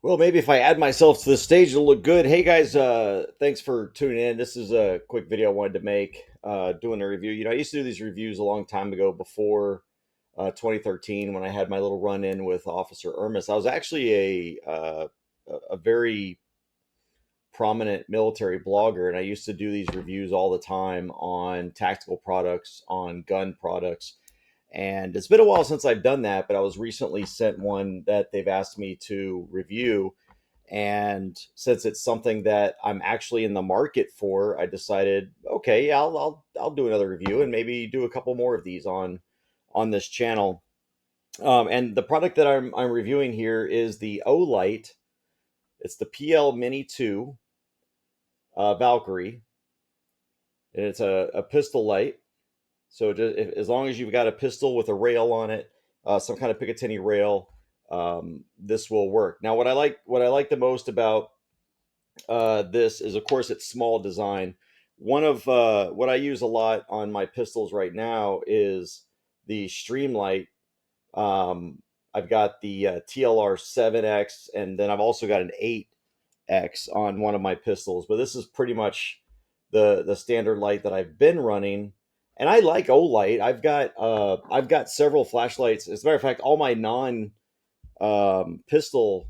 Well, maybe if I add myself to the stage, it'll look good. Hey guys, thanks for tuning in. This is a quick video I wanted to make, doing a review. I used to do these reviews a long time ago before 2013 when I had my little run in with Officer Ermis. I was actually a very prominent military blogger, and I used to do these reviews all the time on tactical products, on gun products. And it's been a while since I've done that, but I was recently sent one that they've asked me to review, and since it's something that I'm actually in the market for, I decided, okay, yeah, I'll do another review and maybe do a couple more of these on this channel. And the product that I'm reviewing here is the Olight. It's the PL Mini 2 Valkyrie, and it's a pistol light. So as long as you've got a pistol with a rail on it, some kind of Picatinny rail, this will work. Now, what I like the most about this is, of course, its small design. One of what I use a lot on my pistols right now is the Streamlight. Um, I've got the TLR 7X, and then I've also got an 8X on one of my pistols. But this is pretty much the standard light that I've been running, and I like Olight. I've got several flashlights. As a matter of fact, all my non pistol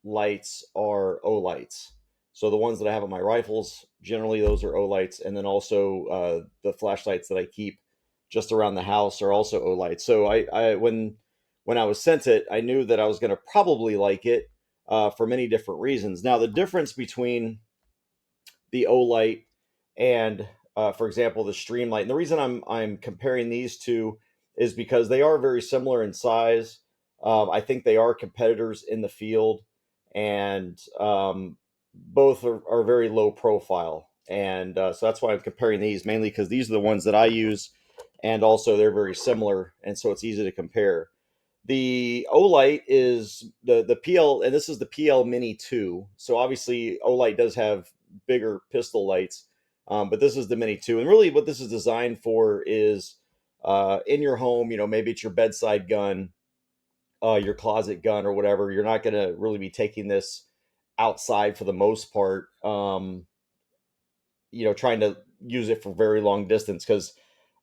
lights are Olights. So the ones that I have on my rifles, generally those are Olights, and then also the flashlights that I keep just around the house are also Olights. So when I was sent it, I knew that I was going to probably like it for many different reasons. Now, the difference between the Olight and, for example, the Streamlight, and the reason I'm comparing these two is because they are very similar in size. I think they are competitors in the field, and both are very low profile. And so that's why I'm comparing these, mainly because these are the ones that I use, and also they're very similar, and so it's easy to compare. The Olight is the PL, and this is the PL Mini 2. So obviously, Olight does have bigger pistol lights, but this is the Mini 2. And really, what this is designed for is in your home, maybe it's your bedside gun, your closet gun, or whatever. You're not going to really be taking this outside for the most part, trying to use it for very long distance because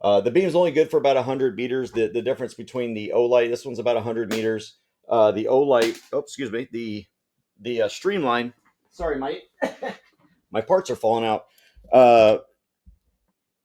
the beam is only good for about 100 meters. The difference between the Olight, this one's about 100 meters. The Olight, oh, excuse me, the Streamline. Sorry, my parts are falling out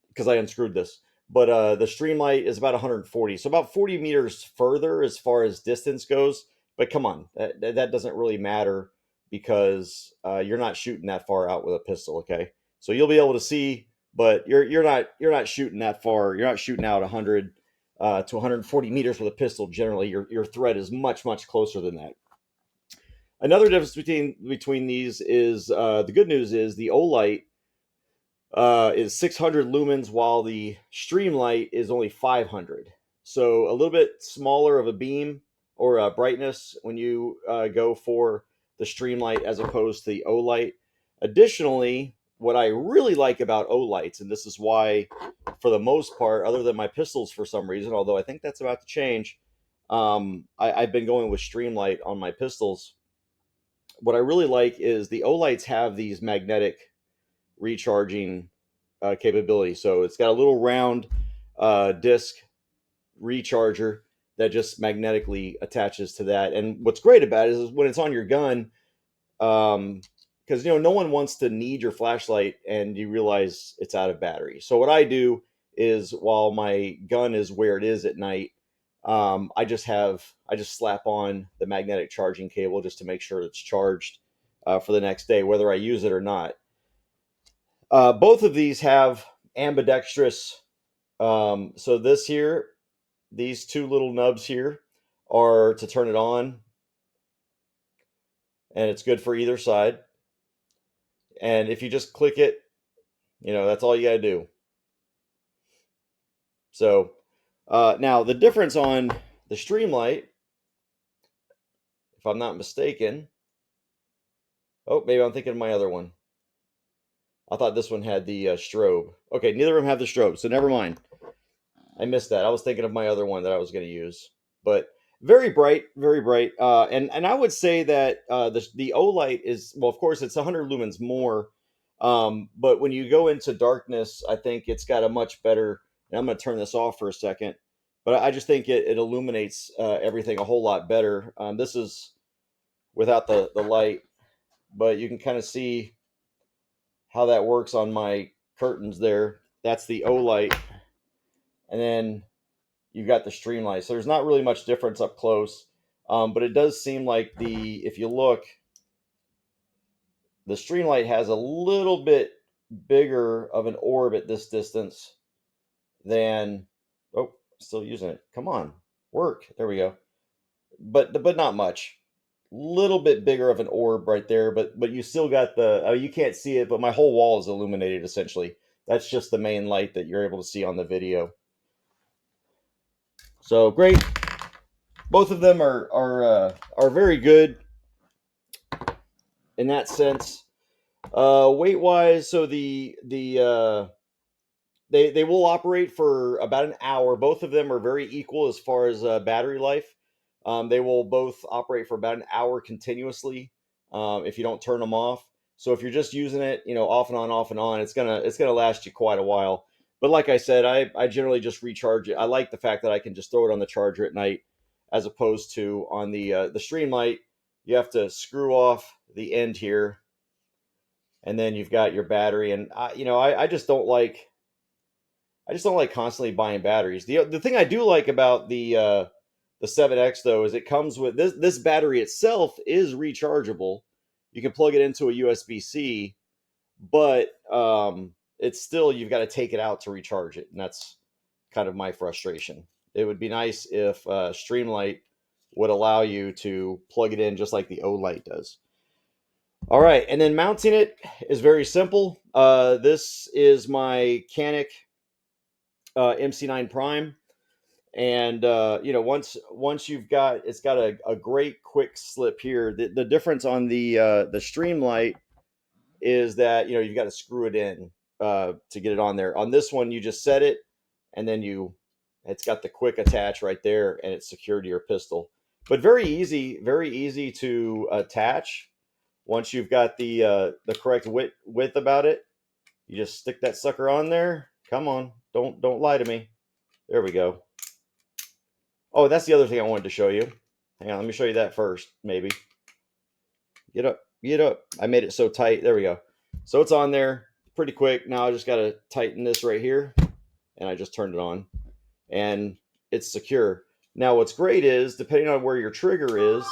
because I unscrewed this. But the Streamlight is about 140, so about 40 meters further as far as distance goes. But come on, that doesn't really matter because you're not shooting that far out with a pistol. Okay, so you'll be able to see, but you're not shooting that far. You're not shooting out 100 to 140 meters with a pistol. Generally, your threat is much closer than that. Another difference between these is the good news is the Olight is 600 lumens, while the Streamlight is only 500. So a little bit smaller of a beam or a brightness when you go for the Streamlight as opposed to the Olight. Additionally, what I really like about Olights, and this is why, for the most part, other than my pistols for some reason, although I think that's about to change, I've been going with Streamlight on my pistols. What I really like is the Olights have these magnetic recharging capability. So it's got a little round disc recharger that just magnetically attaches to that. And what's great about it is when it's on your gun, because no one wants to need your flashlight and you realize it's out of battery. So what I do is while my gun is where it is at night, I just slap on the magnetic charging cable just to make sure it's charged for the next day, whether I use it or not. Both of these have ambidextrous. So this here, these two little nubs here are to turn it on, and it's good for either side. And if you just click it, that's all you got to do. So now the difference on the Streamlight, if I'm not mistaken, oh, maybe I'm thinking of my other one. I thought this one had the strobe. Okay, neither of them have the strobe, so never mind. I missed that. I was thinking of my other one that I was going to use. But Very bright, very bright. And I would say that the Olight is, well, of course, it's 100 lumens more. But when you go into darkness, I think it's got a much better. And I'm going to turn this off for a second, but I just think it illuminates everything a whole lot better. This is without the light, but you can kind of see how that works on my curtains there. That's the Olight, and then you've got the streamlight. So there's not really much difference up close, but it does seem like if you look, the streamlight has a little bit bigger of an orb at this distance than. Oh, still using it. Come on, work. There we go. But not much. Little bit bigger of an orb right there, but you still got the. Oh, you can't see it, but my whole wall is illuminated essentially. That's just the main light that you're able to see on the video. So great. Both of them are very good in that sense. Weight wise, so they will operate for about an hour. Both of them are very equal as far as battery life. They will both operate for about an hour continuously if you don't turn them off. So if you're just using it, off and on, it's gonna last you quite a while. But like I said, I generally just recharge it. I like the fact that I can just throw it on the charger at night, as opposed to on the stream light. You have to screw off the end here, and then you've got your battery. And I just don't like constantly buying batteries. The thing I do like about the 7X though is it comes with this battery itself is rechargeable. You can plug it into a USB-C, but it's still, you've got to take it out to recharge it, and that's kind of my frustration. It would be nice if Streamlight would allow you to plug it in just like the Olight does. All right, and then mounting it is very simple. This is my Canic MC9 Prime, and once you've got, it's got a great quick slip here. The difference on the Streamlight is that you've got to screw it in to get it on there. On this one, you just set it, and then it's got the quick attach right there, and it's secured to your pistol. But very easy to attach. Once you've got the correct width about it, you just stick that sucker on there. Come on, don't lie to me. There we go. Oh, that's the other thing I wanted to show you. Hang on, let me show you that first, maybe. Get up. I made it so tight. There we go. So it's on there pretty quick. Now I just got to tighten this right here, and I just turned it on, and it's secure. Now what's great is, depending on where your trigger is,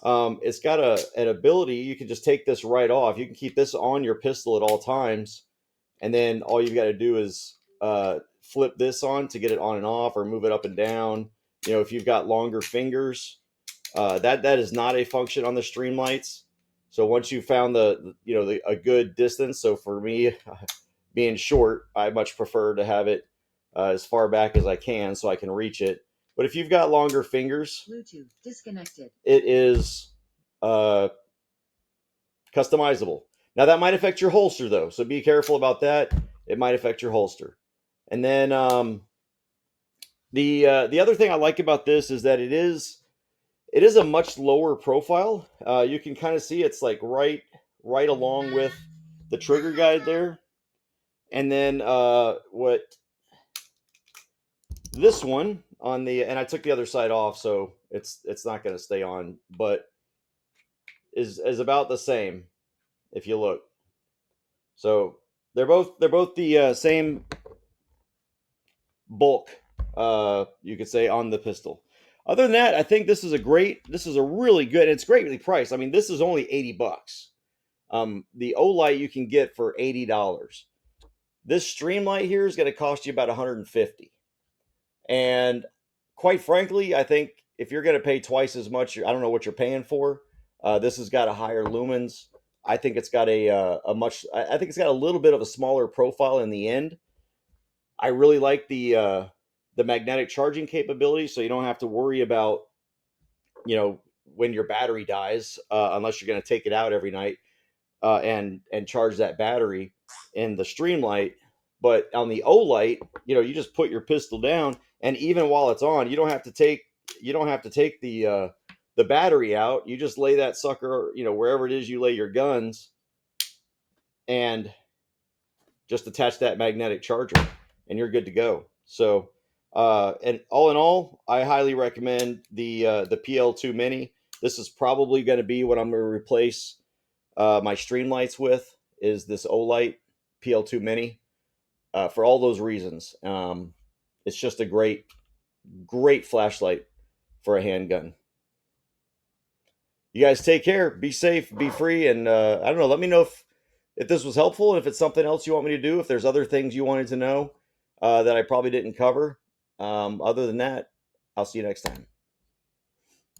it's got an ability. You can just take this right off. You can keep this on your pistol at all times, and then all you've got to do is flip this on to get it on and off, or move it up and down. If you've got longer fingers, that is not a function on the Streamlights. So once you found a good distance, so for me, being short, I much prefer to have it as far back as I can so I can reach it. But if you've got longer fingers, Bluetooth disconnected. It is customizable. Now that might affect your holster though, so be careful about that. It might affect your holster. And then the other thing I like about this is that it is a much lower profile. You can kind of see it's like right along with the trigger guide there. And then what this one on and I took the other side off, so it's not going to stay on, but is about the same if you look. So they're both the same bulk, you could say, on the pistol. Other than that, I think this is a really good, it's greatly priced. I mean, this is only $80. The Olight you can get for $80. This Streamlight here is going to cost you about $150. And quite frankly, I think if you're going to pay twice as much, I don't know what you're paying for. This has got a higher lumens. I think it's got I think it's got a little bit of a smaller profile in the end. I really like the magnetic charging capability, so you don't have to worry about when your battery dies, unless you're going to take it out every night and charge that battery in the Streamlight. But on the Olight, you just put your pistol down, and even while it's on, you don't have to take you don't have to take the battery out. You just lay that sucker, wherever it is you lay your guns, and just attach that magnetic charger, and you're good to go. So, and all in all, I highly recommend the PL2 Mini. This is probably going to be what I'm going to replace my stream lights with, is this Olight PL2 Mini, for all those reasons. It's just a great flashlight for a handgun. You guys take care, be safe, be free, and I don't know. Let me know if this was helpful, and if it's something else you want me to do. If there's other things you wanted to know that I probably didn't cover. Other than that, I'll see you next time.